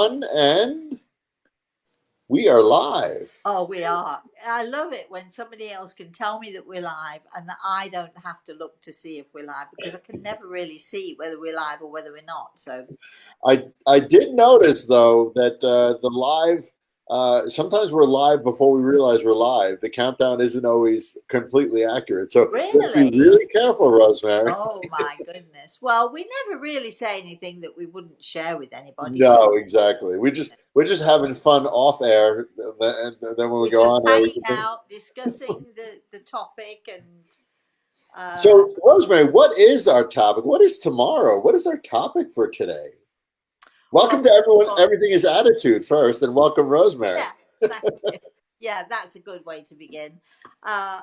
everyone, and we are live. Oh, we are. I love it when somebody else can tell me that we're live and that I don't have to look to see if we're live because I can never really see whether we're live or whether we're not. So, I did notice though that the live sometimes we're live before we realize we're live. The countdown isn't always completely accurate, so we have to be really? really careful, Rosemary. Oh my goodness. Well, we never really say anything that we wouldn't share with anybody, do No, we? exactly. We're just having fun off air, and then when we We're go just on air, we hanging can. out, discussing the topic and uh So, Rosemary, what is our topic? What is tomorrow? What is our topic for today? well, Welcome to first of everyone. all, Everything is attitude first, and welcome, Rosemary. yeah, thank you. Yeah, that's a good way to begin. Uh,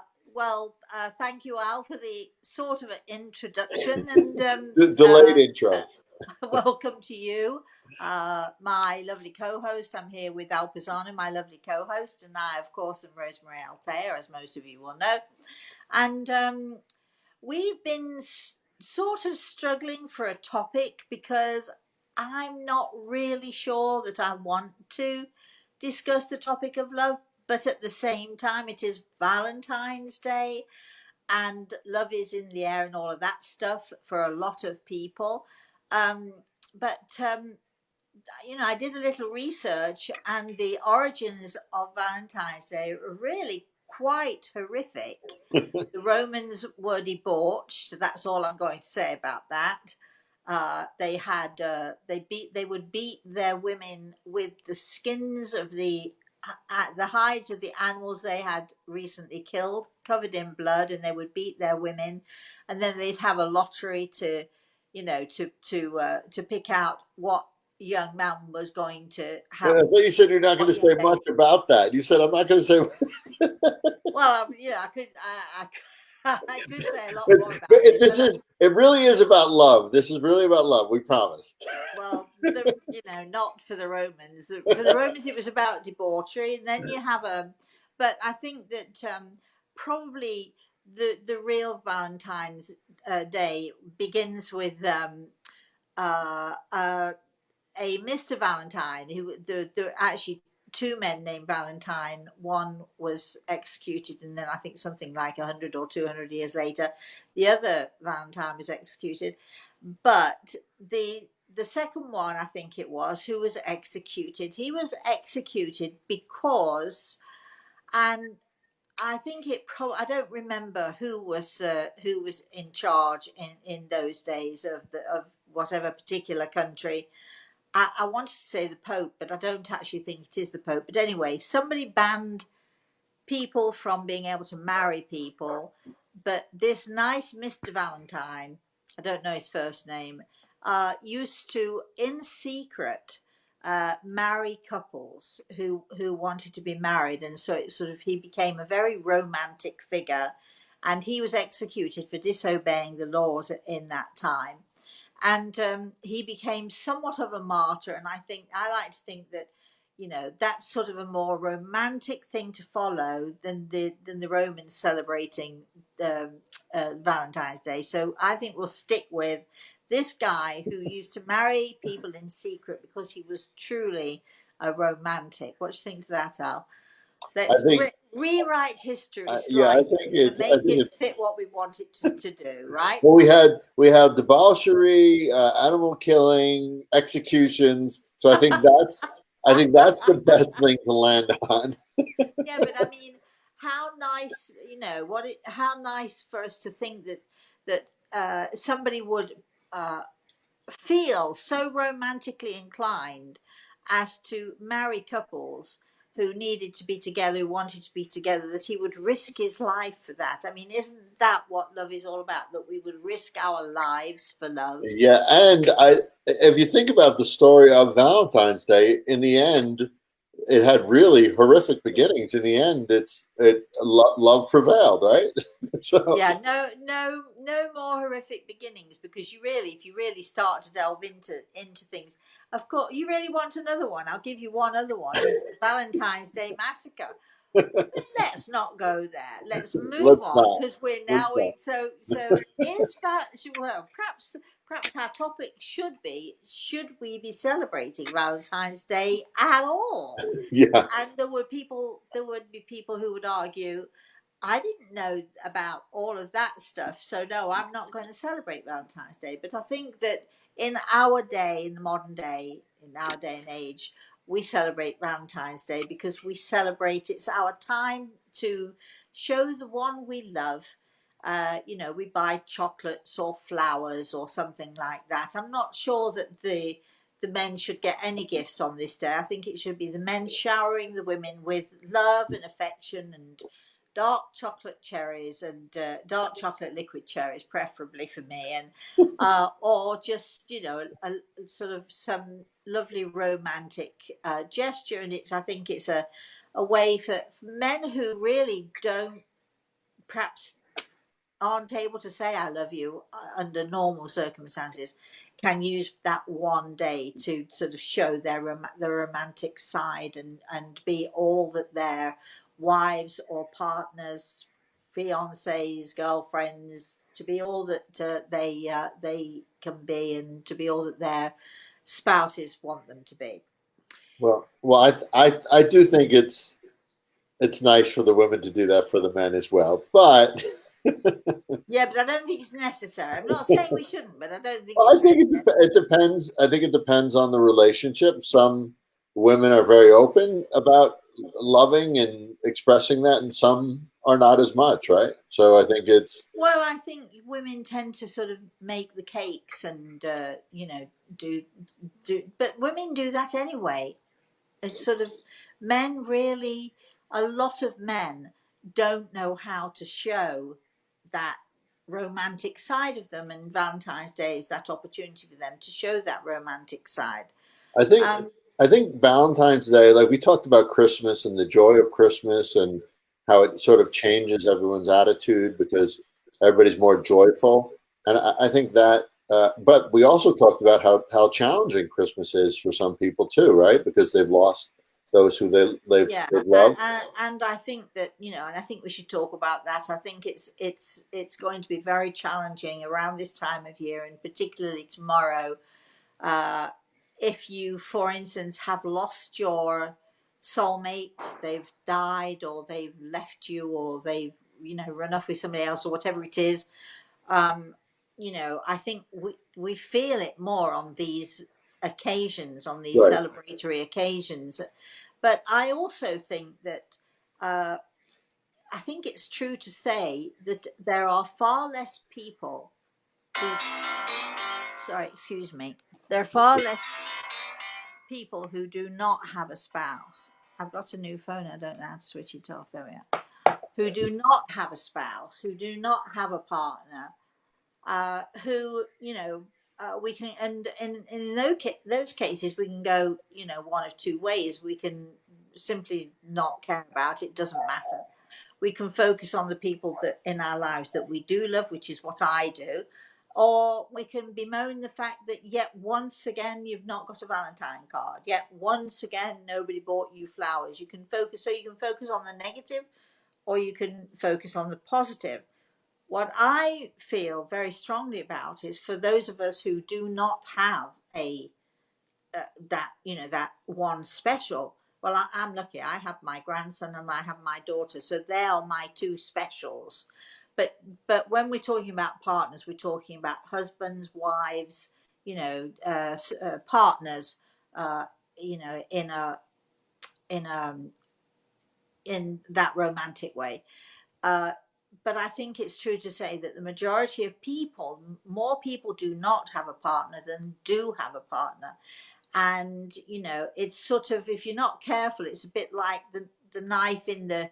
thank you, Al, for the sort of an introduction, and Delayed intro. welcome to you, my lovely co-host. I'm here with Al Pisano, my lovely co-host, and I, of course, am Rosemary Althea, as most of you will know. And we've been sort of struggling for a topic because I'm not really sure that I want to discuss the topic of love, but at the same time, it is Valentine's Day and love is in the air and all of that stuff for a lot of people. Um, but I did a little research, and the origins of Valentine's Day are really quite horrific. The Romans were debauched. That's all I'm going to say about that. They would beat their women with the skins of the hides of the animals they had recently killed, covered in blood, and they would beat their women, and then they'd have a lottery to, to pick out what young man was going to And have I thought you said you're not going what to young say lady. much about that. You said I'm not going to say. Well, I could, I could say a lot But, more about it, this but is. It really is about love. This is really about love. We promise. well, not for the Romans. For the Romans, it was about debauchery, and then you have a. But I think that probably the real Valentine's Day begins with uh, uh, a Mr. Valentine, who there were actually two men named Valentine. One was executed, and then I think something like 100 or 200 years later, the other Valentine was executed. But the second one, I think it was, who was executed, he was executed because, and I think I don't remember who was in charge in those days of whatever particular country. I wanted to say the Pope, but I don't actually think it is the Pope. But anyway, somebody banned people from being able to marry people. But this nice Mr. Valentine, I don't know his first name, used to, in secret, marry couples who wanted to be married. And so it sort of, he became a very romantic figure. And he was executed for disobeying the laws in that time, and he became somewhat of a martyr. And I like to think that, that's sort of a more romantic thing to follow than the Romans celebrating Valentine's Day. So I think we'll stick with this guy who used to marry people in secret because he was truly a romantic. What do you think to that, Al? I Let's think. rewrite history Yeah, I slightly think to it. I make think it it. fit what we want it to do, right? Well, we had debauchery, animal killing, executions. So I think that's the best thing to land on. Yeah, but I mean, how nice, how nice for us to think that somebody would uh, feel so romantically inclined as to marry couples who needed to be together, who wanted to be together, that he would risk his life for that. I mean, isn't that what love is all about? That we would risk our lives for love? Yeah, and if you think about the story of Valentine's Day, in the end, it had really horrific beginnings. In the end, love prevailed, right? So Yeah, no more horrific beginnings, because if you really start to delve into things, of course, you really want another one. I'll give you one other one: is the Valentine's Day massacre. Let's not go there. Let's move Let's on, not. because we're Let's now not. so is that, well, perhaps our topic should be, should we be celebrating Valentine's Day at all? Yeah. And there would be people who would argue, I didn't know about all of that stuff, so no, I'm not going to celebrate Valentine's Day. But I think that in our day, in the modern day, in our day and age, we celebrate Valentine's Day because we celebrate, it's our time to show the one we love. We buy chocolates or flowers or something like that. I'm not sure that the men should get any gifts on this day. I think it should be the men showering the women with love and affection and dark chocolate cherries and dark chocolate liquid cherries, preferably for me, and or just a sort of some lovely romantic gesture. And I think it's a way for men who really don't, perhaps aren't able to say I love you under normal circumstances, can use that one day to sort of show their romantic side, and be all that their wives or partners, fiancés, girlfriends, to be all that they can be, and to be all that their spouses want them to be. I do think it's nice for the women to do that for the men as well. But Yeah, but I don't think it's necessary. I'm not saying we shouldn't, but I don't think well, it's I think really necessary. it depends. I think it depends on the relationship. Some women are very open about loving and expressing that, and some are not as much, right? So I think it's Well, I think women tend to sort of make the cakes and do but women do that anyway. It's sort of, men really, a lot of men don't know how to show that romantic side of them, and Valentine's Day is that opportunity for them to show that romantic side. I think Um, I think Valentine's Day, like we talked about Christmas and the joy of Christmas and how it sort of changes everyone's attitude because everybody's more joyful. And I think that, but we also talked about how challenging Christmas is for some people too, right? Because they've lost those who yeah, they've loved. and I think that, and I think we should talk about that. I think it's going to be very challenging around this time of year, and particularly tomorrow. Uh, if you, for instance, have lost your soulmate, they've died, or they've left you, or they've run off with somebody else, or whatever it is, um, I think we feel it more on these occasions, on these Right. celebratory occasions. But I also think that uh, I think it's true to say that there are far less people who, sorry, excuse me, there are far less people who do not have a spouse. I've got a new phone, I don't know how to switch it off. There we are. Who do not have a spouse, who do not have a partner, who, we can, and in those cases, we can go, one of two ways. We can simply not care about it, doesn't matter. We can focus on the people that in our lives that we do love, which is what I do, or we can bemoan the fact that yet once again you've not got a Valentine card, yet once again nobody bought you flowers. You can focus, so you can focus on the negative, or you can focus on the positive. What I feel very strongly about is for those of us who do not have a that one special. Well, I'm lucky. I have my grandson and I have my daughter, so they are my two specials. But when we're talking about partners, we're talking about husbands, wives, partners, uh, in in a in that romantic way. Uh, but I think it's true to say that the majority of people, more people do not have a partner than do have a partner. And it's sort of, if you're not careful, it's a bit like the knife in the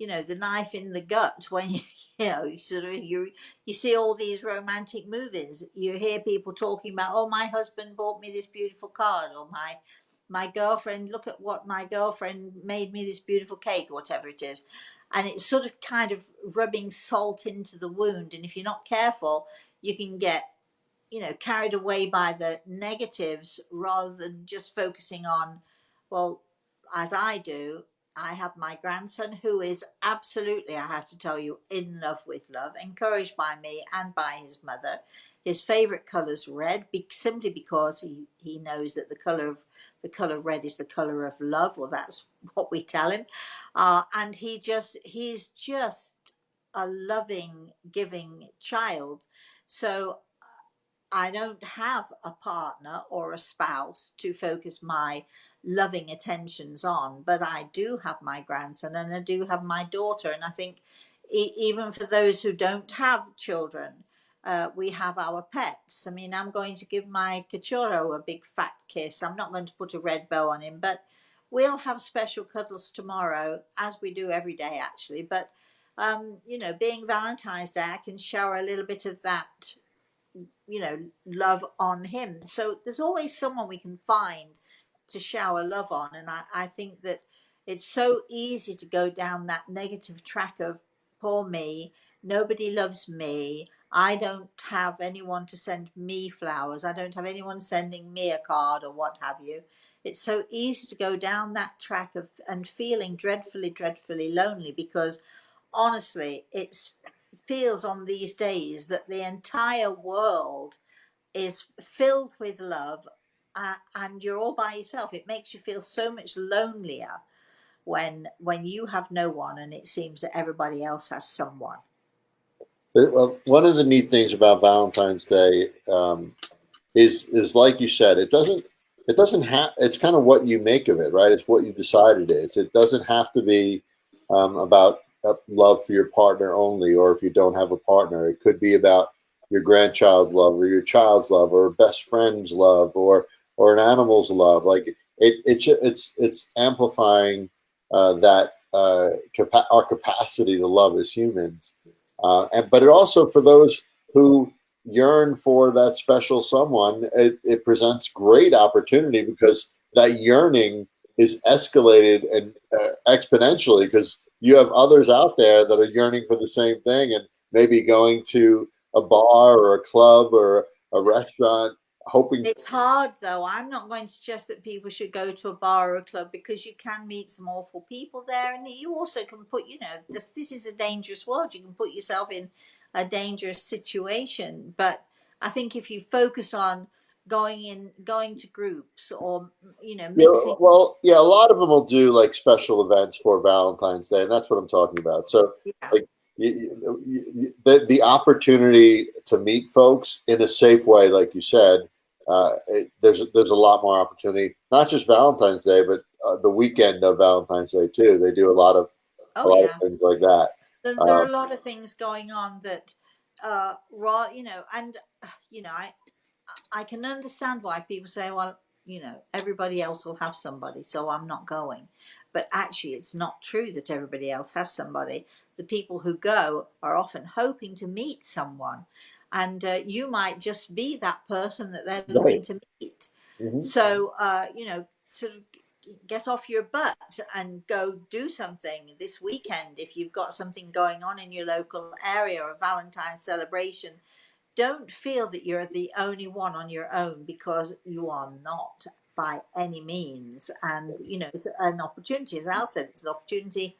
knife in the gut when you sort of you see all these romantic movies. You hear people talking about, oh, my husband bought me this beautiful card, or my girlfriend, look at what my girlfriend made me, this beautiful cake, or whatever it is. And it's sort of kind of rubbing salt into the wound, and if you're not careful, you can get carried away by the negatives rather than just focusing on, well, as I do, I have my grandson who is absolutely, I have to tell you, in love with love, encouraged by me and by his mother. His favourite colour's red, simply because he knows that the colour red is the colour of love, or that's what we tell him. And he's just a loving, giving child. So I don't have a partner or a spouse to focus my loving attentions on, but I do have my grandson and I do have my daughter. And I think even for those who don't have children, we have our pets. I mean, I'm going to give my cachorro a big fat kiss. I'm not going to put a red bow on him, but we'll have special cuddles tomorrow, as we do every day, actually. But, being Valentine's Day, I can shower a little bit of that love on him. So there's always someone we can find to shower love on. And I think that it's so easy to go down that negative track of poor me, nobody loves me, I don't have anyone to send me flowers, I don't have anyone sending me a card or what have you. It's so easy to go down that track of and feeling dreadfully, dreadfully lonely, because honestly, it feels on these days that the entire world is filled with love, and you're all by yourself. It makes you feel so much lonelier when you have no one and it seems that everybody else has someone. Well, one of the neat things about Valentine's Day is like you said, it doesn't have. It's kind of what you make of it, right? It's what you decide it is. It doesn't have to be about love for your partner only, or if you don't have a partner, it could be about your grandchild's love, or your child's love, or a best friend's love, or an animal's love. Like it's amplifying that our capacity to love as humans, but it also, for those who yearn for that special someone, it presents great opportunity, because that yearning is escalated and exponentially, because you have others out there that are yearning for the same thing, and maybe going to a bar or a club or a restaurant hoping. It's hard though. I'm not going to suggest that people should go to a bar or a club, because you can meet some awful people there, and you also can put, this is a dangerous world. You can put yourself in a dangerous situation. But I think if you focus on going to groups, or Yeah, mixing. well, yeah, a lot of them will do like special events for Valentine's Day, and that's what I'm talking about. So, Yeah. like, the opportunity to meet folks in a safe way, like you said, there's a lot more opportunity. Not just Valentine's Day, but the weekend of Valentine's Day too. They do a Oh lot of yeah. things like that. There are Um, a lot of things going on that raw, and I can understand why people say, well, everybody else will have somebody, so I'm not going. But actually, it's not true that everybody else has somebody. The people who go are often hoping to meet someone, and you might just be that person that they're right. looking to meet. Hmm. So, sort of get off your butt and go do something this weekend. If you've got something going on in your local area, or a Valentine's celebration, don't feel that you're the only one on your own, because you are not by any means. And it's an opportunity, as Al said, it's an opportunity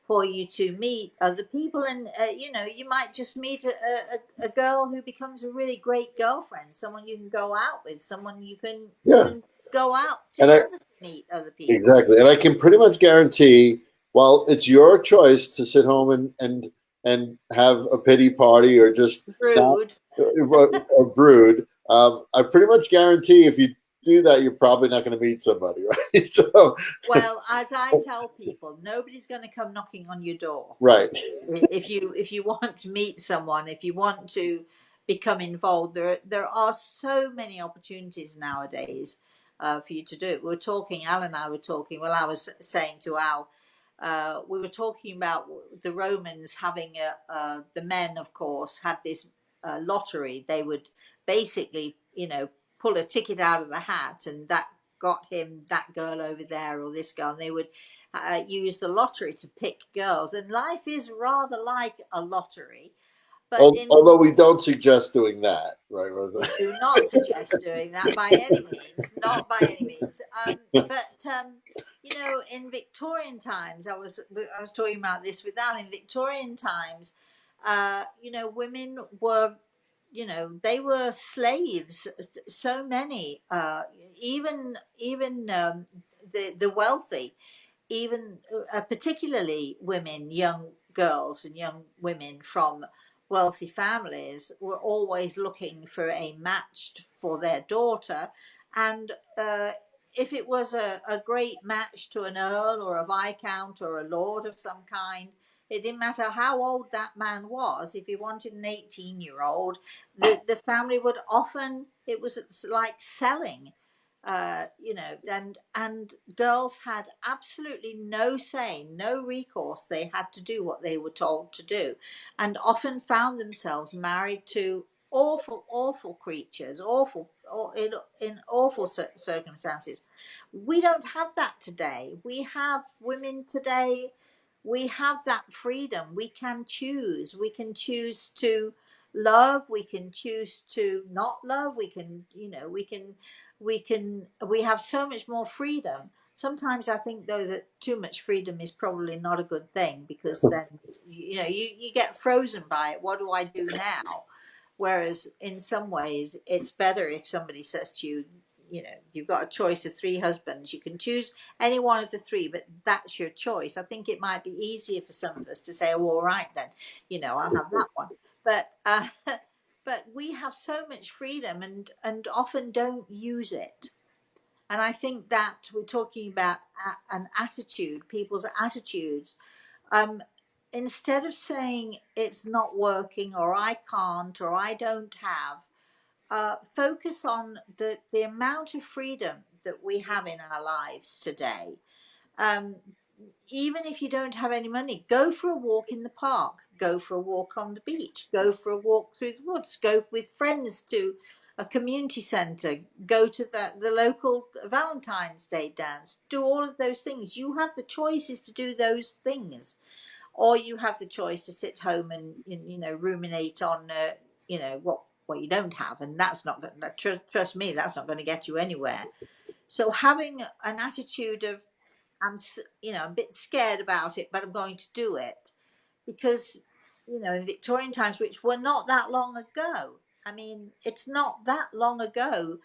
for you to meet other people, and you might just meet a girl who becomes a really great girlfriend, someone you can go out with, someone you Yeah, can go out and I together to meet other people. exactly, and I can pretty much guarantee. Well, it's your choice to sit home and have a pity party, or just not Rude. a brood. I pretty much guarantee if you do that, you're probably not going to meet somebody, right? So, Well, as I tell people, nobody's going to come knocking on your door. right. If you want to meet someone, if you want to become involved, there are so many opportunities nowadays for you to do it. We were talking, Al and I were talking. Well, I was saying to Al, we were talking about the Romans having the men, of course, had this lottery. They would basically, pull a ticket out of the hat, and that got him that girl over there, or this girl, and they would use the lottery to pick girls. And life is rather like a lottery. But in Although we don't suggest doing that, right, Rosa? we do not suggest doing that by any means, not by any means. But you know, in Victorian times, I was talking about this with Al. In Victorian times, you know, women were, you know, they were slaves. So many, even the wealthy, even particularly women, young girls and young women from wealthy families were always looking for a match for their daughter. And if it was a great match to an earl or a viscount or a lord of some kind, it didn't matter how old that man was. If he wanted an 18-year-old, the family would often, it was like selling, you know, and girls had absolutely no say, no recourse. They had to do what they were told to do, and often found themselves married to awful creatures, in awful circumstances. We don't have that today. We have women today. We have that freedom. We can choose. We can choose to love. We can choose to not love. We can, you know, we have so much more freedom. Sometimes I think though that too much freedom is probably not a good thing, because then you know you get frozen by it. What do I do now? Whereas in some ways it's better if somebody says to you, you know, you've got a choice of three husbands, you can choose any one of the three, but that's your choice. I think it might be easier for some of us to say, oh, all right then, you know, I'll have that one. But but we have so much freedom and often don't use it. And I think that we're talking about an attitude, people's attitudes. Um, Instead of saying it's not working, or I can't, or I don't have, focus on the amount of freedom that we have in our lives today. Um, Even if you don't have any money, go for a walk in the park, go for a walk on the beach, go for a walk through the woods, go with friends to a community centre, go to the local Valentine's Day dance, do all of those things. You have the choices to do those things, or you have the choice to sit home and, you know, ruminate on, you know, what you don't have, and that's not trust me, that's not going to get you anywhere. So having an attitude of, you know, I'm a bit scared about it, but I'm going to do it, because, you know, in Victorian times, which were not that long ago. I mean, it's not that long ago.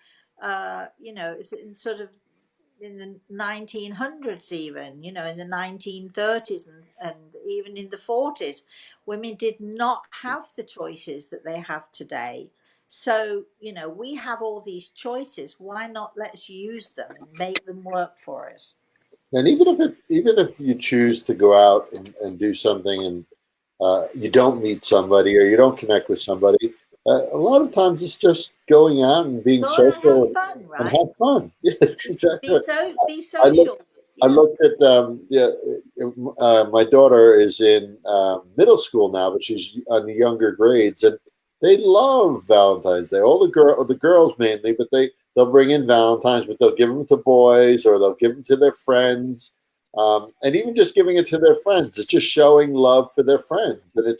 You know, it's in sort of in the 1900s, even, you know, in the 1930s, and even in the 40s, women did not have the choices that they have today. So, you know, we have all these choices. Why not let's use them and make them work for us? And even if you choose to go out and do something, and you don't meet somebody or you don't connect with somebody, a lot of times it's just going out and being Go on and have social fun, and right? have fun. Yes, exactly. Be I look social. I Yeah. looked at yeah. My daughter is in middle school now, but she's on the younger grades, and they love Valentine's Day. All the girls mainly, but they'll bring in Valentines, but they'll give them to boys or they'll give them to their friends, and even just giving it to their friends, it's just showing love for their friends, and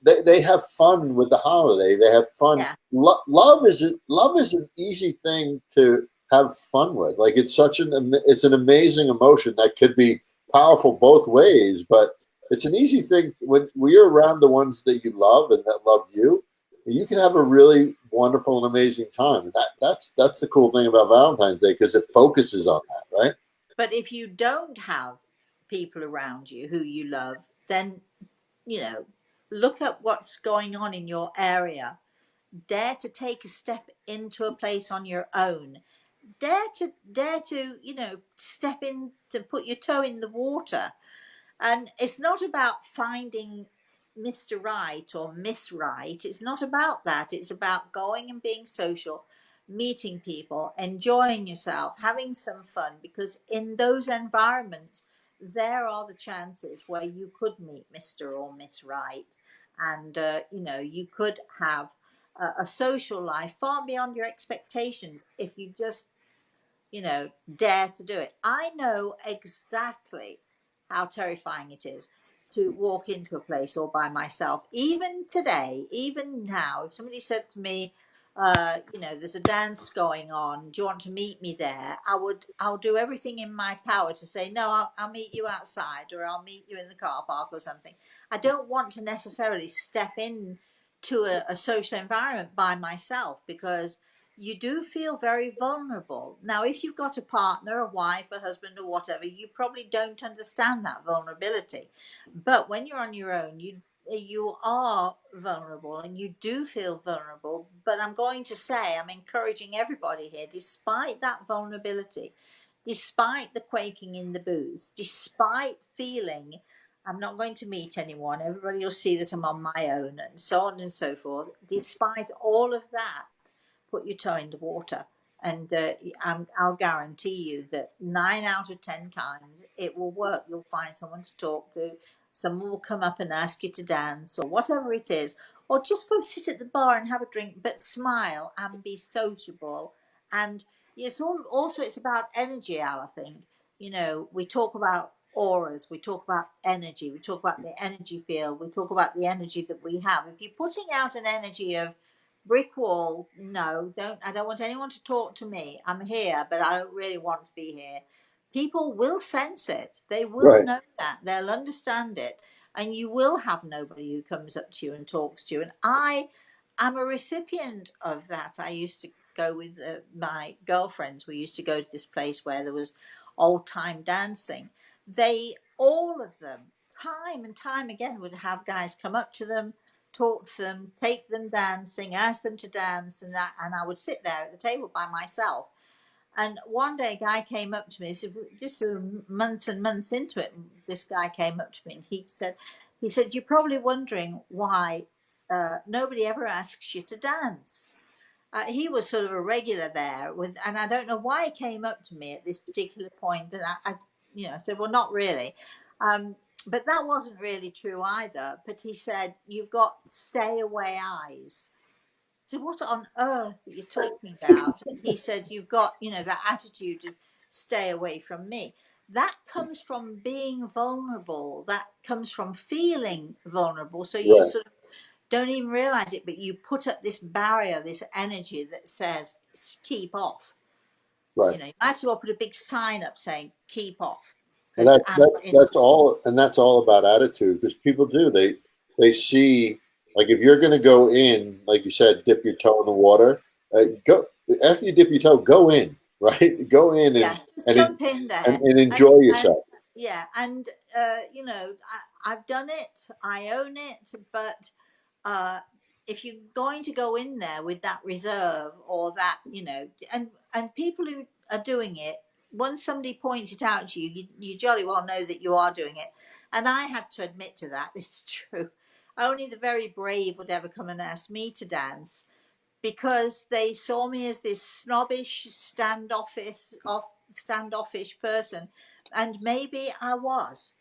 they have fun with the holiday. They have fun. Yeah. Love is an easy thing to have fun with. Like it's an amazing emotion that could be powerful both ways, but it's an easy thing when you're around the ones that you love and that love you. You can have a really wonderful and amazing time. And that's the cool thing about Valentine's Day, because it focuses on that, right? But if you don't have people around you who you love, then, you know, look at what's going on in your area. Dare to take a step into a place on your own. Dare to, you know, step in, to put your toe in the water. And it's not about finding Mr. Right or Miss Right. It's not about that. It's about going and being social, meeting people, enjoying yourself, having some fun, because in those environments, there are the chances where you could meet Mr. or Miss Right. And, you know, you could have a social life far beyond your expectations if you just, you know, dare to do it. I know exactly how terrifying it is to walk into a place all by myself. Even today, even now, if somebody said to me, there's a dance going on, do you want to meet me there? I'll do everything in my power to say, no, I'll meet you outside, or I'll meet you in the car park or something. I don't want to necessarily step in to a social environment by myself, because you do feel very vulnerable. Now, if you've got a partner, a wife, a husband, or whatever, you probably don't understand that vulnerability. But when you're on your own, you are vulnerable, and you do feel vulnerable. But I'm going to say, I'm encouraging everybody here, despite that vulnerability, despite the quaking in the boots, despite feeling I'm not going to meet anyone, everybody will see that I'm on my own, and so on and so forth, despite all of that, put your toe in the water, and I'll guarantee you that 9 out of 10 times it will work. You'll find someone to talk to, someone will come up and ask you to dance or whatever it is, or just go sit at the bar and have a drink, but smile and be sociable. And it's about energy, Al. I think, we talk about auras, we talk about energy, we talk about the energy field, we talk about the energy that we have. If you're putting out an energy of brick wall, no, I don't want anyone to talk to me, I'm here, but I don't really want to be here, people will sense it, they will Right. know that, they'll understand it, and you will have nobody who comes up to you and talks to you. And I am a recipient of that. I used to go with my girlfriends, we used to go to this place where there was old time dancing. They, all of them, time and time again, would have guys come up to them, talk to them, take them dancing, ask them to dance, and I would sit there at the table by myself. And one day a guy came up to me, just months and months into it, this guy came up to me and he said, you're probably wondering why nobody ever asks you to dance. He was sort of a regular there, and I don't know why he came up to me at this particular point. And I said, well, not really. But that wasn't really true either. But he said, you've got stay away eyes. So what on earth are you talking about? And he said, you've got, that attitude to stay away from me. That comes from being vulnerable. That comes from feeling vulnerable. So you Right. sort of don't even realize it, but you put up this barrier, this energy that says, keep off. Right. You might as well put a big sign up saying, keep off, And because I'm not that's interested. all, and that's all about attitude, because people do, they see, like, if you're going to go in, like you said, dip your toe in the water, go after you dip your toe, go in, right? Go in Yeah, just and jump in there. and And enjoy yourself. yeah, and I've done it, I own it, but uh, if you're going to go in there with that reserve, or that, and people who are doing it, once somebody points it out to you, you jolly well know that you are doing it. And I had to admit to that. It's true. Only the very brave would ever come and ask me to dance, because they saw me as this snobbish, standoffish person, and maybe I was,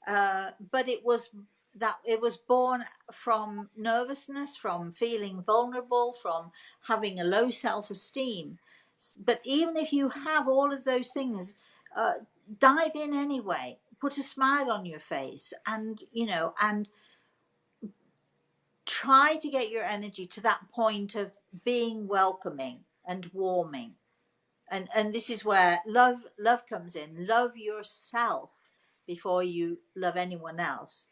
but it was born from nervousness, from feeling vulnerable, from having a low self-esteem. But even if you have all of those things, uh, dive in anyway. Put a smile on your face, and try to get your energy to that point of being welcoming and warming. And this is where love comes in. Love yourself before you love anyone else.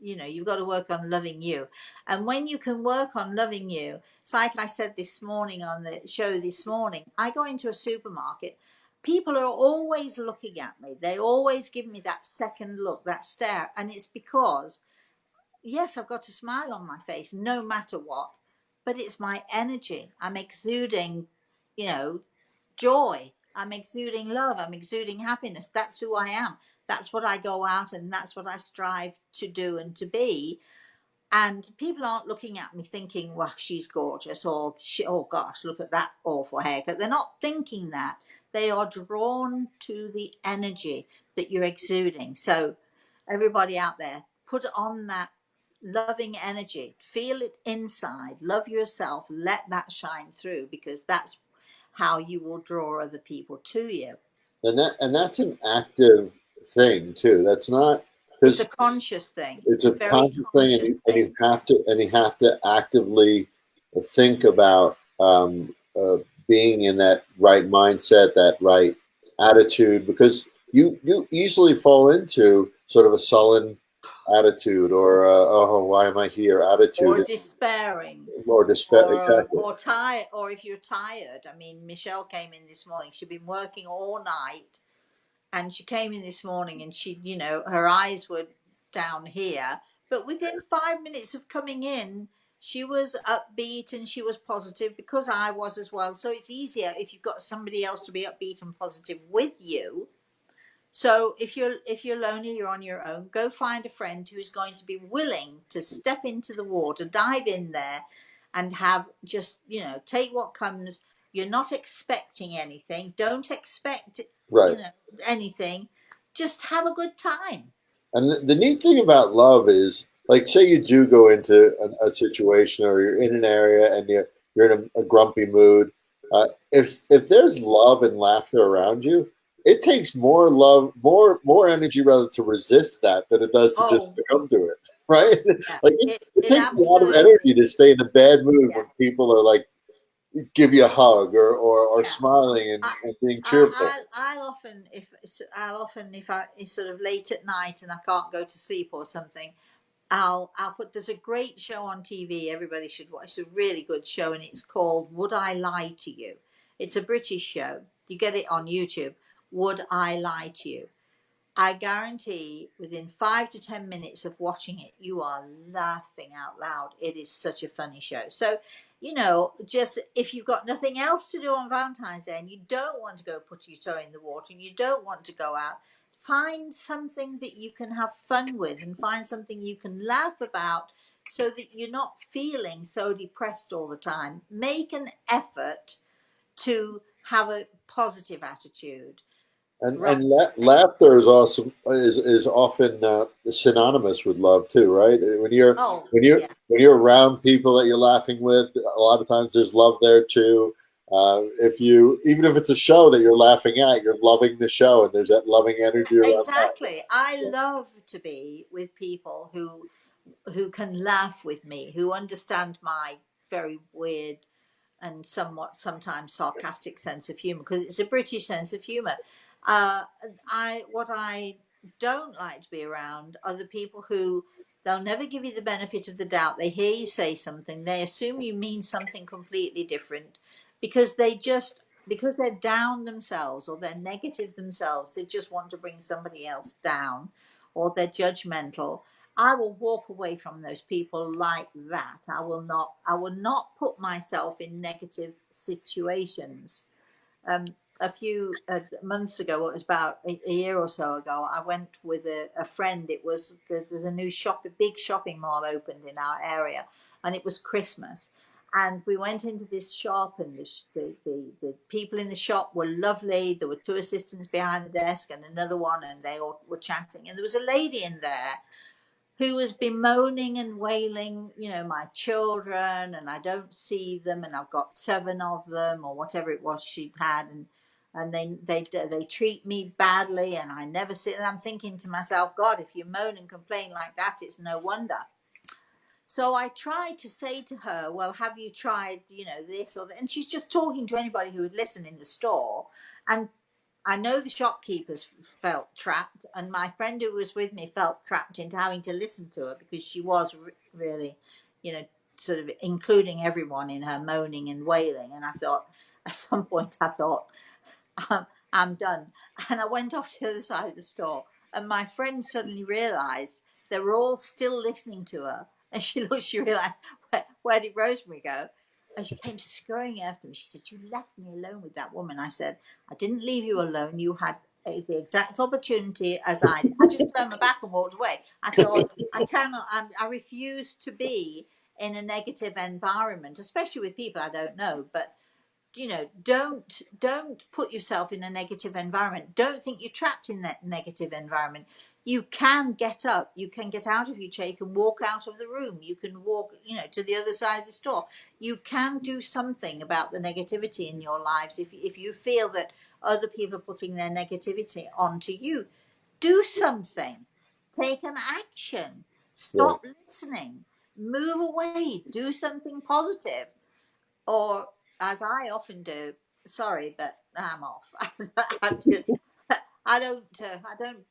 You've got to work on loving you. And when you can work on loving you, it's like I said this morning on the show this morning, I go into a supermarket, people are always looking at me, they always give me that second look, that stare, and it's because, yes, I've got a smile on my face no matter what, but it's my energy. I'm exuding, joy. I'm exuding love. I'm exuding happiness. That's who I am. That's what I go out, and that's what I strive to do and to be. And people aren't looking at me thinking, well, she's gorgeous, or oh gosh, look at that awful haircut. They're not thinking that. They are drawn to the energy that you're exuding. So everybody out there, put on that loving energy, feel it inside, love yourself, let that shine through, because that's how you will draw other people to you. And that's an active thing too. That's not It's a conscious thing. It's It's a a very conscious thing, conscious and thing. you have to actively think about being in that right mindset, that right attitude, because you easily fall into sort of a sullen attitude or oh, why am I here Or attitude, despairing, or despair. Exactly. or tired, or if you're tired. I mean, Michelle came in this morning. She'd been working all night, and she came in this morning, and she, you know, her eyes were down here, but within 5 minutes of coming in, she was upbeat and she was positive, because I was as well. So it's easier if you've got somebody else to be upbeat and positive with you. So if you're lonely, you're on your own, go find a friend who's going to be willing to step into the water, dive in there, and have just, you know, take what comes. You're not expecting anything. Don't expect, Right. you know, anything. Just have a good time. And the neat thing about love is, like, say you do go into a situation, or you're in an area and you're in a grumpy mood. If there's love and laughter around you, it takes more love, more energy rather to resist that than it does to just Oh, succumb to it. Right? yeah, Like it it takes a lot of absolutely, energy to stay in a bad mood yeah, when people are like give you a hug or yeah. smiling I, and being cheerful. I'll often, if I, it's sort of late at night and I can't go to sleep or something, I'll put, there's a great show on TV everybody should watch. It's a really good show, and it's called Would I Lie to You? It's a British show. You get it on YouTube. Would I Lie to You? I guarantee within 5 to 10 minutes of watching it, you are laughing out loud. It is such a funny show. So, you know, just if you've got nothing else to do on Valentine's Day and you don't want to go put your toe in the water and you don't want to go out, find something that you can have fun with and find something you can laugh about, so that you're not feeling so depressed all the time. Make an effort to have a positive attitude. Right. Laughter is awesome is often synonymous with love too, right? Oh, yeah. When you're around people that you're laughing with, a lot of times there's love there too. If you even if it's a show that you're laughing at, you're loving the show, and there's that loving energy around that. Exactly. I love to be with people who can laugh with me, who understand my very weird and somewhat sometimes sarcastic sense of humor, because it's a British sense of humor. Uh, I what I don't like to be around are the people who, they'll never give you the benefit of the doubt. They hear you say something, they assume you mean something completely different, because because they're down themselves or they're negative themselves. They just want to bring somebody else down, or they're judgmental. I will walk away from those people like that. I will not put myself in negative situations. A few months ago, it was about a year or so ago, I went with a friend. It was, there's a new a big shopping mall opened in our area, and it was Christmas. And we went into this shop, and the people in the shop were lovely. There were two assistants behind the desk and another one, and they all were chatting. And there was a lady in there who was bemoaning and wailing, you know, my children, and I don't see them, and I've got seven of them, or whatever it was she had, and they treat me badly, and I never see. And I'm thinking to myself, God, if you moan and complain like that, it's no wonder. So I tried to say to her, well, have you tried, you know, this or that? And she's just talking to anybody who would listen in the store. And I know the shopkeepers felt trapped, and my friend who was with me felt trapped into having to listen to her, because she was really, you know, sort of including everyone in her moaning and wailing. And I thought, at some point, I thought, I'm done. And I went off to the other side of the store, and my friend suddenly realized they were all still listening to her. And she looked, she realized, where did Rosemary go? And she came scurrying after me. She said, you left me alone with that woman. I said, I didn't leave you alone. You had the exact opportunity as I did. I just turned my back and walked away. I thought, I cannot, I refuse to be in a negative environment, especially with people I don't know. But you know, don't put yourself in a negative environment. Don't think you're trapped in that negative environment. You can get up, you can get out of your chair, you can walk out of the room, you can walk, you know, to the other side of the store. You can do something about the negativity in your lives. If you feel that other people are putting their negativity onto you, do something. take an action. Right. Stop listening. Move away. Do something positive. Or, as I often do, sorry, but I'm off. I don't.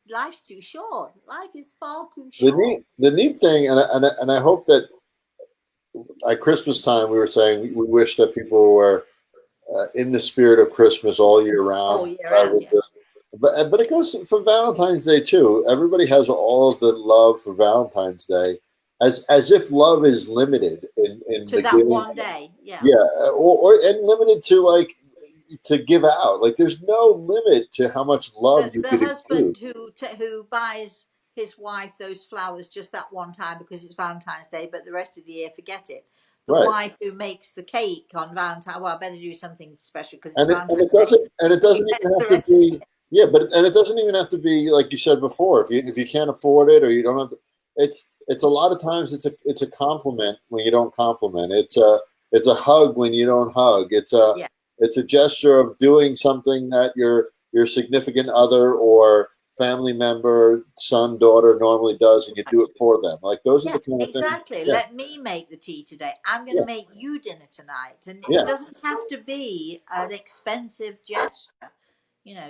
Life's too short. Life is far too short. The neat thing, and I hope that at Christmas time we were saying we wish that people were in the spirit of Christmas all year All round. year round, yeah. But it goes for Valentine's Day too. Everybody has all of the love for Valentine's Day, as if love is limited in To the that giving. one day, yeah. Yeah, or and limited to like to give out. Like there's no limit to how much love you The could husband include. who buys his wife those flowers just that one time because it's Valentine's Day, but the rest of the year forget it. The Right. wife who makes the cake on Valentine. Well, I better do something special because it's And it Valentine's Day. doesn't even have to be, yeah, but and it doesn't even have to be like you said before. If you can't afford it or you don't have to, it's a lot of times it's a compliment when you don't compliment. It's a hug when you don't hug. Yeah, It's a gesture of doing something that your significant other or family member, son, daughter normally does, and you do it for them. Like those are yeah, the kind of things. exactly. Yeah, Let me make the tea today. I'm going to yeah, make you dinner tonight, and it yeah. doesn't have to be an expensive gesture.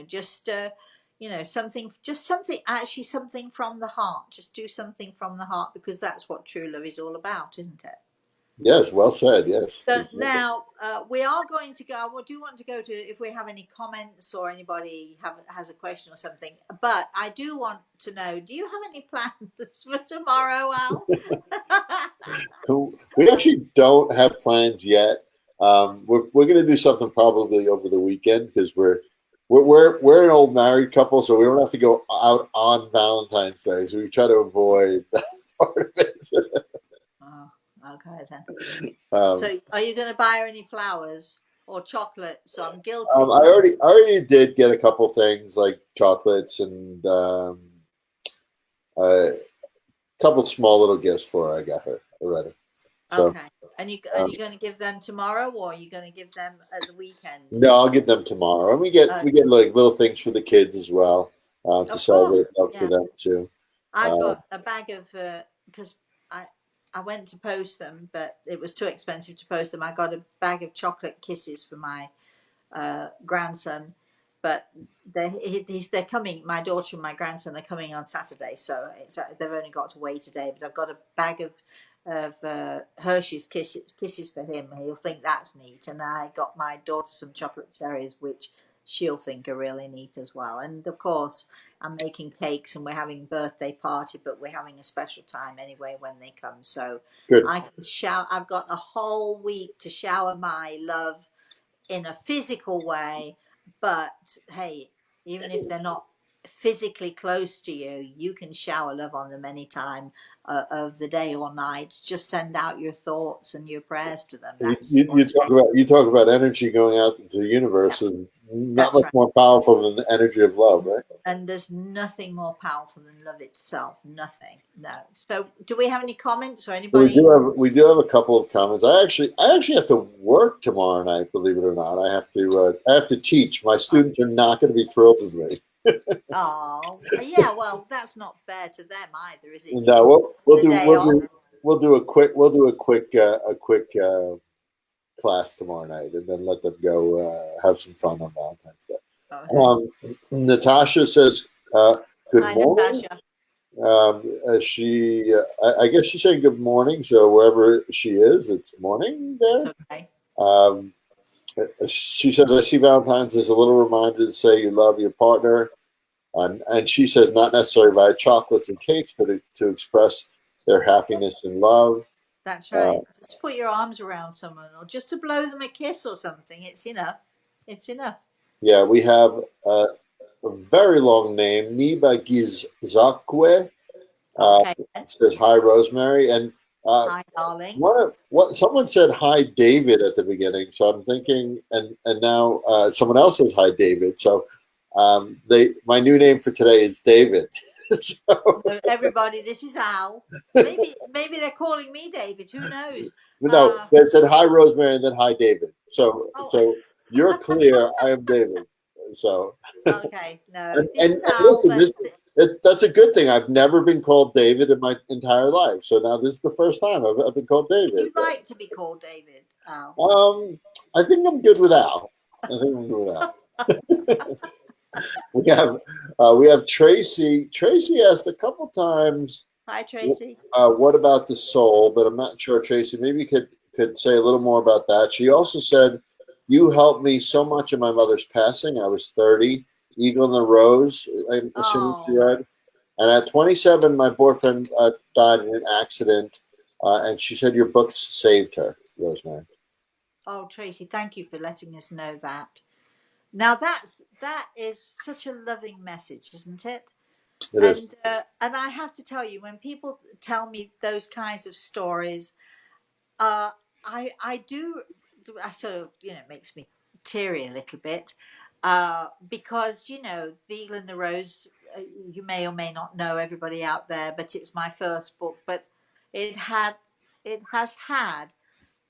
Just something, just something, actually something from the heart. Just do something from the heart because that's what true love is all about, isn't it? Yes, well said. Yes. So Exactly. now we are going to go. I do want to go to if we have any comments or anybody has a question or something. But I do want to know: do you have any plans for tomorrow, Al? We actually don't have plans yet. We're going to do something probably over the weekend because we're an old married couple, so we don't have to go out on Valentine's Day. So we try to avoid that part of it. Oh, okay then. Um, So, are you going to buy her any flowers or chocolate? So I'm guilting I you. already did get a couple things like chocolates and a couple small little gifts for her. I got her already. So Okay. And um, you going to give them tomorrow, or are you going to give them at the weekend? no, I'll get them tomorrow, and Uh, we get like little things for the kids as well to of celebrate course, love for yeah. them too. I Uh, got a bag of because I went to post them, but it was too expensive to post them. I got a bag of chocolate kisses for my grandson, but they're coming. My daughter and my grandson are coming on Saturday, so they've only got to wait a day. But I've got a bag of Hershey's kisses for him. He'll think that's neat, and I got my daughter some chocolate cherries, which she'll think are really neat as well. And of course, I'm making cakes, and we're having a birthday party, but we're having a special time anyway when they come. So good. I can shower. I've got a whole week to shower my love in a physical way, but hey, even if they're not physically close to you, you can shower love on them any time of the day or night. Just send out your thoughts and your prayers to them. That's all it takes. You talk about energy going out into the Yeah, universe is not that's much right. more powerful than the energy of love, right? And there's nothing more powerful than love itself. Nothing. No. So, do we have any comments or So anybody? we do have a couple of comments. I actually have to work tomorrow night. Believe it or not, I have to teach. My students are not going to be thrilled with me. Oh, yeah. Well, that's not fair to them either, is it? You No, want to give them the day off. we'll do a quick class tomorrow night, and then let them go have some fun on Valentine's Day. Okay. Natasha says, "Good Hi, morning." Natasha. I guess she's saying good morning. So wherever she is, it's morning That's there. okay. Um, she says, "I see Valentine's as a little reminder to say you love your partner," and she says, "Not necessarily by chocolates and cakes, but to express their happiness and love." That's Uh, right. Just to put your arms around someone or just to blow them a kiss or something. It's enough. It's enough. yeah, we have a very long name, Niba Gizakwe. Okay. It says hi, Rosemary, and Hi, darling. what someone said hi, David at the beginning. So I'm thinking, and now someone else says hi, David. So they my new name for today is David. So So everybody, this is Al. Maybe they're calling me David. Who knows? no, Uh, they said hi, Rosemary, and then hi, David. oh, So you're clear. I am David. So okay. No, and this is and Al. listen, But That's a good thing. I've never been called David in my entire life, so now this is the first time I've been called Would David. you like to be called David, Al? I think I'm good without. I think I'm good without. We have Tracy. Tracy asked a couple times, Hi, Tracy. what about the soul? But I'm not sure, Tracy. Maybe you could say a little more about that. She also said, "You helped me so much in my mother's passing. I was 30. Eagle and the Rose. I'm assuming she Oh, read. And at 27, my boyfriend died in an accident, and she said your books saved her, Rosemary." oh, Tracy, thank you for letting us know that. Now that is such a loving message, isn't it? It is. And I have to tell you, when people tell me those kinds of stories, uh, I do, I sort of, it makes me teary a little bit, because the Eagle and the Rose, you may or may not know, everybody out there, but it's my first book, but it had it has had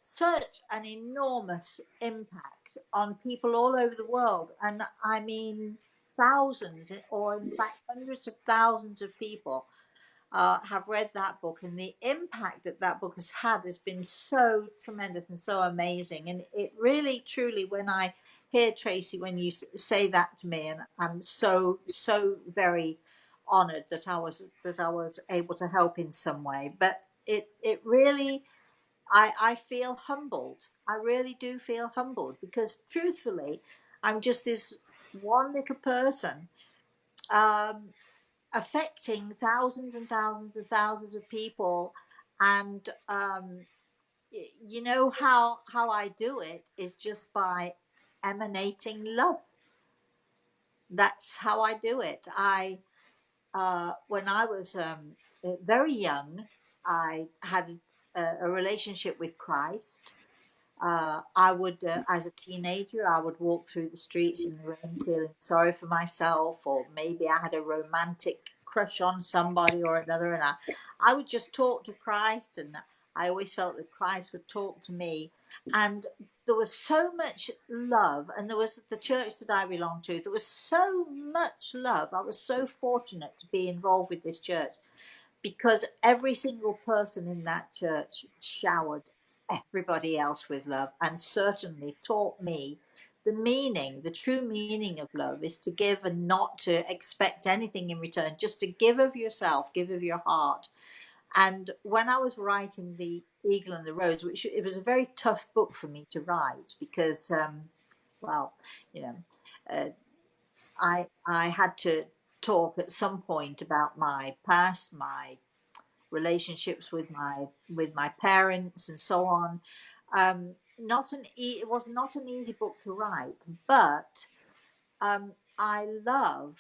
such an enormous impact on people all over the world. And I mean, thousands, or in fact, hundreds of thousands of people have read that book. And the impact that that book has had has been so tremendous and so amazing. And it really, truly, when I hear Tracy, when you say that to me, and I'm so, so very honored that I was able to help in some way. But it really, I feel humbled. I really do feel humbled, because truthfully, I'm just this one little person, um, affecting thousands and thousands and thousands of people. And you know how I do it is just by emanating love. That's how I do it. When I was very young, I had a relationship with Christ. I would, as a teenager, I would walk through the streets in the rain feeling sorry for myself, or maybe I had a romantic crush on somebody or another, and I would just talk to Christ, and I always felt that Christ would talk to me. And there was so much love, and there was the church that I belonged to, there was so much love. I was so fortunate to be involved with this church, because every single person in that church showered everybody else with love, and certainly taught me the true meaning of love is to give and not to expect anything in return, just to give of yourself, give of your heart. And when I was writing The Eagle and the Rose, which it was a very tough book for me to write, because, well, you know, uh, I had to talk at some point about my past, my relationships with my parents, and so on. It was not an easy book to write, but I love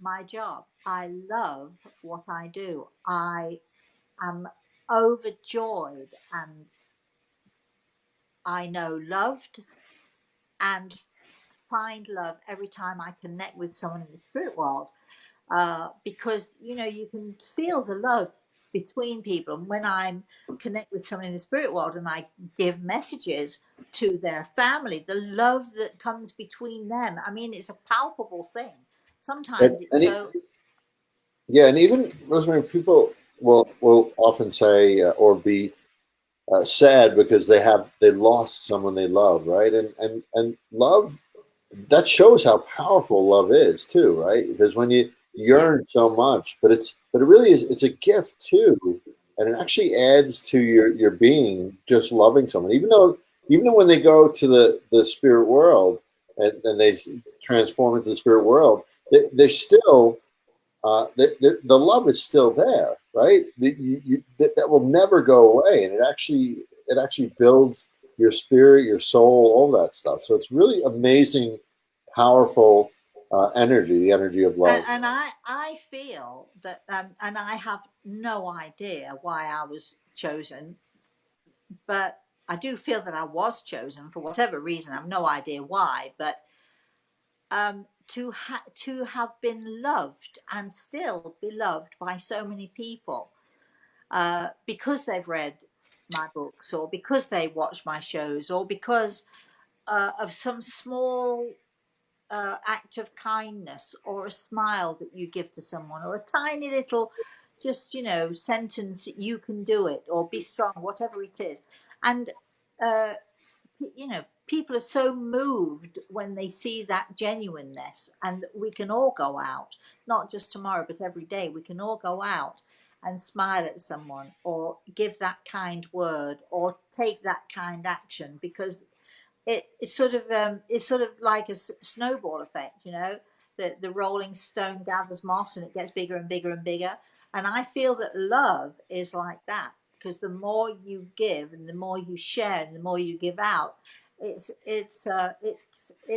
my job. I love what I do. I am overjoyed, and I know loved, and find love every time I connect with someone in the spirit world, because you can feel the love between people. And when I connect with someone in the spirit world and I give messages to their family, the love that comes between them, I mean, it's a palpable thing. And, Sometimes it's and so. yeah, and even Rosemary, people will often say, or be sad because they lost someone they love, right? And love, that shows how powerful love is too, right? Because when you yearn so much, but it really is, it's a gift too, and it actually adds to your being, just loving someone. Even though when they go to the spirit world, and they transform into the spirit world, they're still, the love is still there, right? That will never go away, and it actually builds your spirit, your soul, all that stuff. So it's really amazing, powerful energy, the energy of love. And I feel that, and I have no idea why I was chosen, but I do feel that I was chosen for whatever reason. I have no idea why, but to have been loved and still be loved by so many people, because they've read my books, or because they watch my shows, or because of some small act of kindness or a smile that you give to someone or a tiny little just sentence, you can do it or be strong, whatever it is. And uh, people are so moved when they see that genuineness, and we can all go out, not just tomorrow but every day, we can all go out and smile at someone or give that kind word or take that kind action, because it's sort of like a snowball effect, the rolling stone gathers moss and it gets bigger and bigger and bigger. And I feel that love is like that, because the more you give and the more you share and the more you give out, it's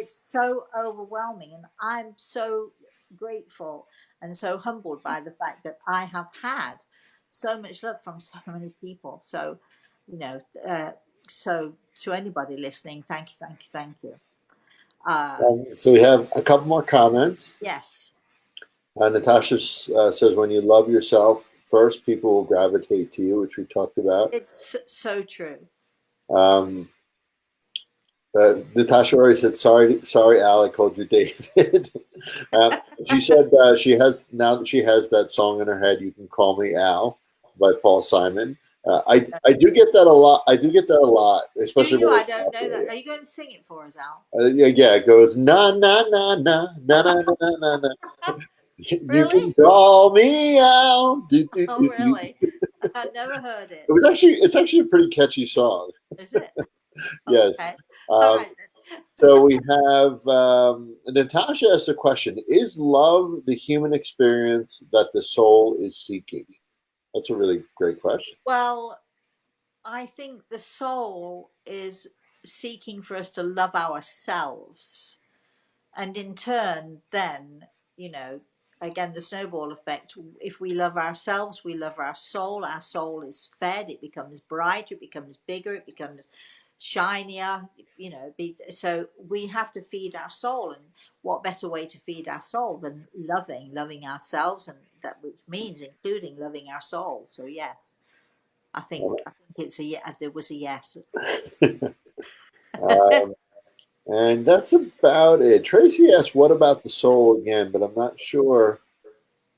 so overwhelming. And I'm so grateful and so humbled by the fact that I have had so much love from so many people. So you know uh, so to anybody listening, thank you, thank you, thank you. So we have a couple more comments. Yes, Natasha says, when you love yourself first, people will gravitate to you, which we talked about. it's so true. Um, Natasha already said, sorry, Al, I called you David. She said she has, now that she has that song in her head, You Can Call Me Al by Paul Simon. I do get that a lot. I do get that a lot, Do especially you? when I it's don't know that. popular. Are you going to sing it for us, Al? Yeah, it goes na na na na na na na na na. You Really? can call me out. Oh, really? I've never heard it. It's actually a pretty catchy song. Is it? Yes. Okay. All Um, right then. so we have Natasha asked a question: is love the human experience that the soul is seeking? That's a really great question. Well, I think the soul is seeking for us to love ourselves, and in turn then, you know again, the snowball effect. If we love ourselves, we love our soul is fed, it becomes brighter, it becomes bigger, it becomes shinier, so we have to feed our soul. And what better way to feed our soul than loving ourselves, and that which means including loving our soul. So yes, I think it's a yes. There was a yes. Um, and that's about it. Tracy asked, "What about the soul again?" But I'm not sure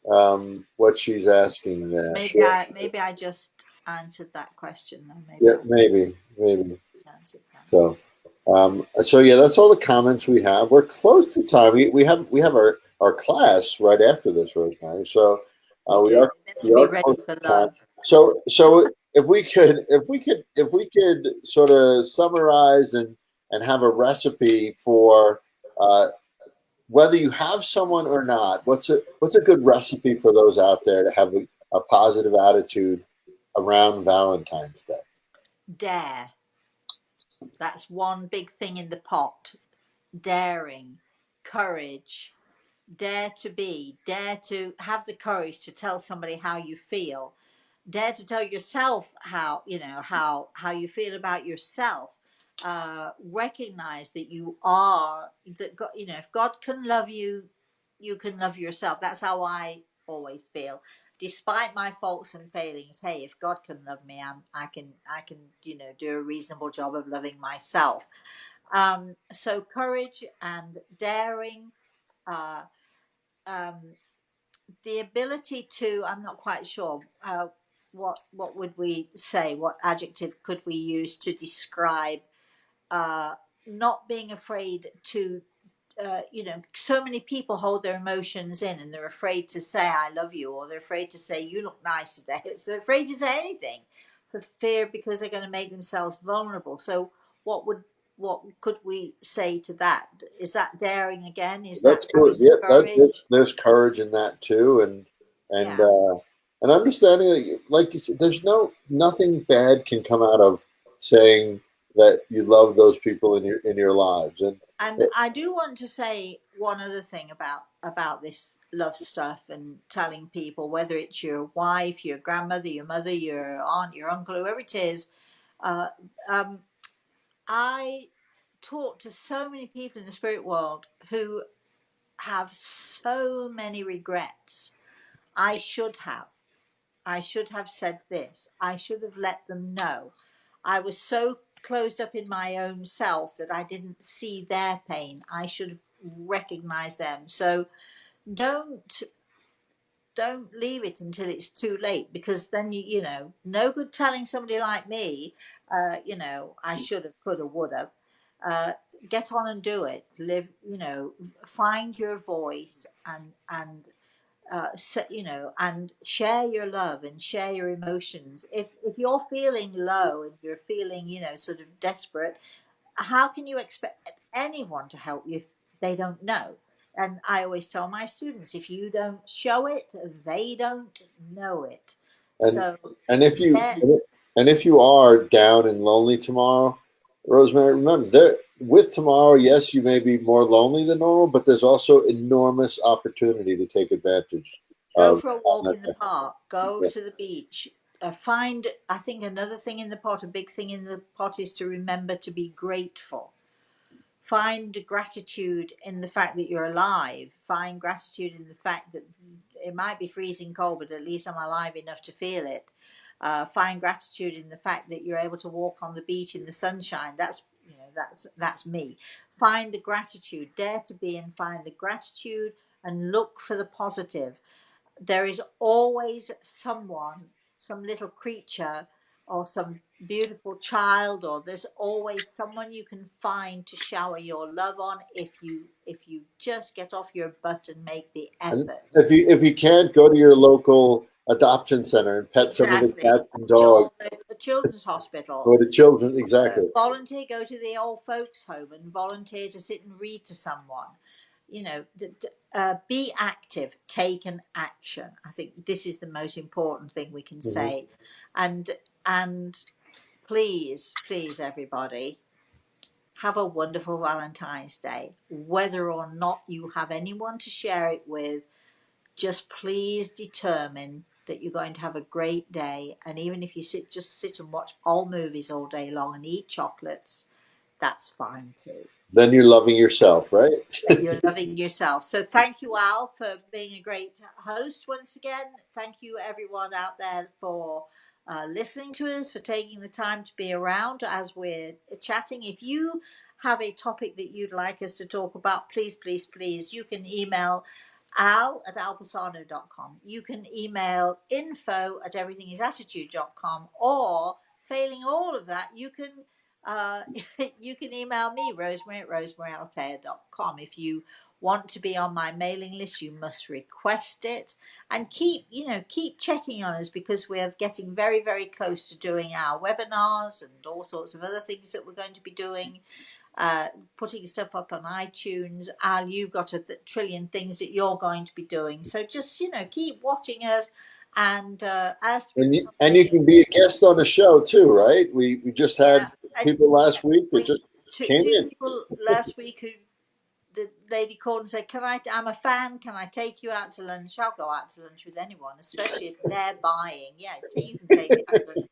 what she's asking there. Maybe I just answered that question. Then maybe Yeah, I maybe. answered that. So yeah, that's all the comments we have. We're close to time. We have our class right after this, Rosemary. So We we do. are We we better be are ready close for to time. love. So if we could sort of summarize and have a recipe for uh, whether you have someone or not, what's a good recipe for those out there to have a positive attitude around Valentine's Day? Dare. That's one big thing in the pot. Daring, courage, dare to have the courage to tell somebody how you feel, dare to tell yourself how you feel about yourself. Recognize that you are that God, if God can love you, you can love yourself. That's how I always feel. Despite my faults and failings, hey, if God can love me, I can do a reasonable job of loving myself. So courage and daring, uh, um, the ability to, I'm not quite sure, what would we say, what adjective could we use to describe uh, not being afraid to, so many people hold their emotions in and they're afraid to say I love you, or they're afraid to say you look nice today. So they're afraid to say anything for fear, because they're going to make themselves vulnerable. So what could we say to that? Is that daring again? Is that That's having good. Yeah, courage? there's courage in that too, and Yeah. uh, and understanding that, like you said, there's nothing bad can come out of saying that you love those people in your lives, and And I do want to say one other thing about this love stuff and telling people, whether it's your wife, your grandmother, your mother, your aunt, your uncle, whoever it is. Uh, um, I talk to so many people in the spirit world who have so many regrets. I should have. I should have said this. I should have let them know. I was so closed up in my own self that I didn't see their pain. I should have recognize them. So don't leave it until it's too late, because then you know, no good telling somebody like me, you know, I should have, could have, would have. uh, get on and do it. Live, you know, find your voice, and you know, and share your love and share your emotions. If you're feeling low and you're feeling, you know, sort of desperate, how can you expect anyone to help you if they don't know? And I always tell my students, if you don't show it, they don't know it. And So and if you yeah, and if you are down and lonely tomorrow, Rosemary, remember that with tomorrow, yes, you may be more lonely than normal, but there's also enormous opportunity to take advantage go of for a on walk that in the day. park, go Yeah. to the beach. Find, I think another thing in the pot, a big thing in the pot, is to remember to be grateful. Find gratitude in the fact that you're alive. Find gratitude in the fact that it might be freezing cold, but at least I'm alive enough to feel it. Find gratitude in the fact that you're able to walk on the beach in the sunshine. That's, you know, that's me. Find the gratitude. Dare to be and find the gratitude, and look for the positive. There is always someone, some little creature, or some beautiful child, or there's always someone you can find to shower your love on, if you just get off your butt and make the And effort. if you can't go to your local adoption center and pet some of the Exactly. cats and dogs, Or the children's hospital. or the children, exactly. Volunteer, go to the old folks home and volunteer to sit and read to someone. You know, be active, take an action. I think this is the most important thing we can Hmm. say. And please, please, everybody, have a wonderful Valentine's Day. Whether or not you have anyone to share it with, just please determine that you're going to have a great day. And even if you just sit and watch old movies all day long and eat chocolates, that's fine too. Then you're loving yourself, right? That you're loving yourself. So thank you, Al, for being a great host once again. Thank you, everyone out there, for listening to us, for taking the time to be around as we're chatting. If you have a topic that you'd like us to talk about, please, please, please, you can email al@alpasano.com. You can email info@everythingisattitude.com, or failing all of that, you can you can email me, Rosemary, at rosemaryantaltea.com. If you want to be on my mailing list, you must request it, and keep checking on us, because we're getting very, very close to doing our webinars and all sorts of other things that we're going to be doing. Putting stuff up on iTunes. Al, you've got a trillion things that you're going to be doing. So just, keep watching us. And as to be And put you, on and you mailing can be a list, guest on the show too, right? We just yeah. had And people last week that we just came two in. people last week who, the lady called and said, I'm a fan. Can I take you out to lunch? I'll go out to lunch with anyone, especially if they're buying. Yeah, you can take me out to lunch.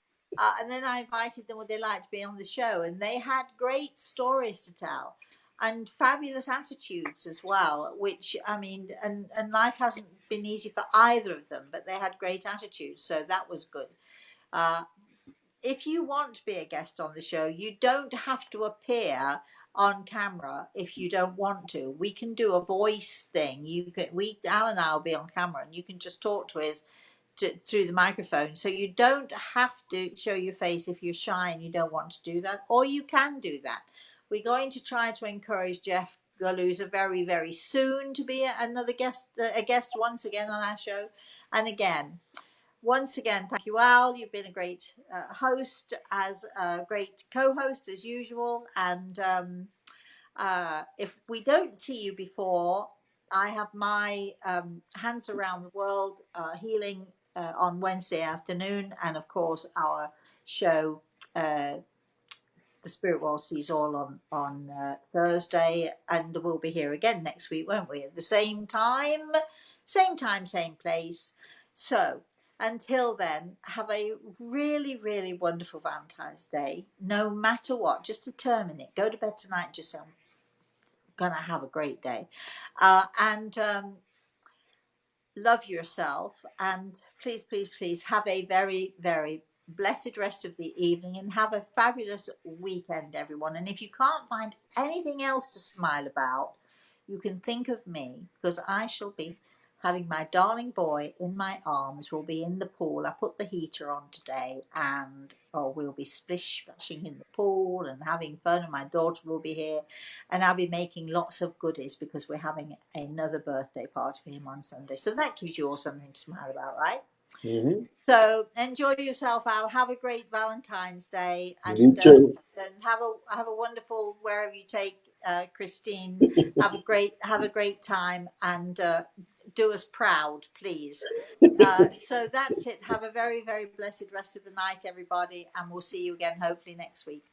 And then I invited them, would they like to be on the show? And they had great stories to tell, and fabulous attitudes as well, which, I mean, and life hasn't been easy for either of them, but they had great attitudes. So that was good. Uh, if you want to be a guest on the show, you don't have to appear on camera if you don't want to. We can do a voice thing. Al and I will be on camera, and you can just talk to us through the microphone. So you don't have to show your face if you're shy and you don't want to do that, or you can do that. We're going to try to encourage Jeff Galuza very, very soon to be another guest, a guest once again on our show. And again, once again, thank you, Al. You've been a great host, as a great co-host as usual. And if we don't see you before, I have my Hands Around the World healing on Wednesday afternoon, and of course our show, the Spirit World Sees All, on Thursday, and we'll be here again next week, won't we? At the same time, same place. So until then, have a really, really wonderful Valentine's Day. No matter what, just determine it. Go to bed tonight and just say, I'm gonna have a great day, and love yourself, and please, please, please have a very, very blessed rest of the evening, and have a fabulous weekend, everyone. And if you can't find anything else to smile about, you can think of me, because I shall be having my darling boy in my arms. We'll be in the pool. I put the heater on today, and we'll be splish splashing in the pool and having fun. And my daughter will be here, and I'll be making lots of goodies because we're having another birthday party for him on Sunday. So that gives you all something to smile about, right? Mm-hmm. So enjoy yourself, Al. Have a great Valentine's Day, You and too. have a wonderful wherever you take Christine. Have a great time, and do us proud, please. So that's it. Have a very, very blessed rest of the night, everybody, and we'll see you again hopefully next week.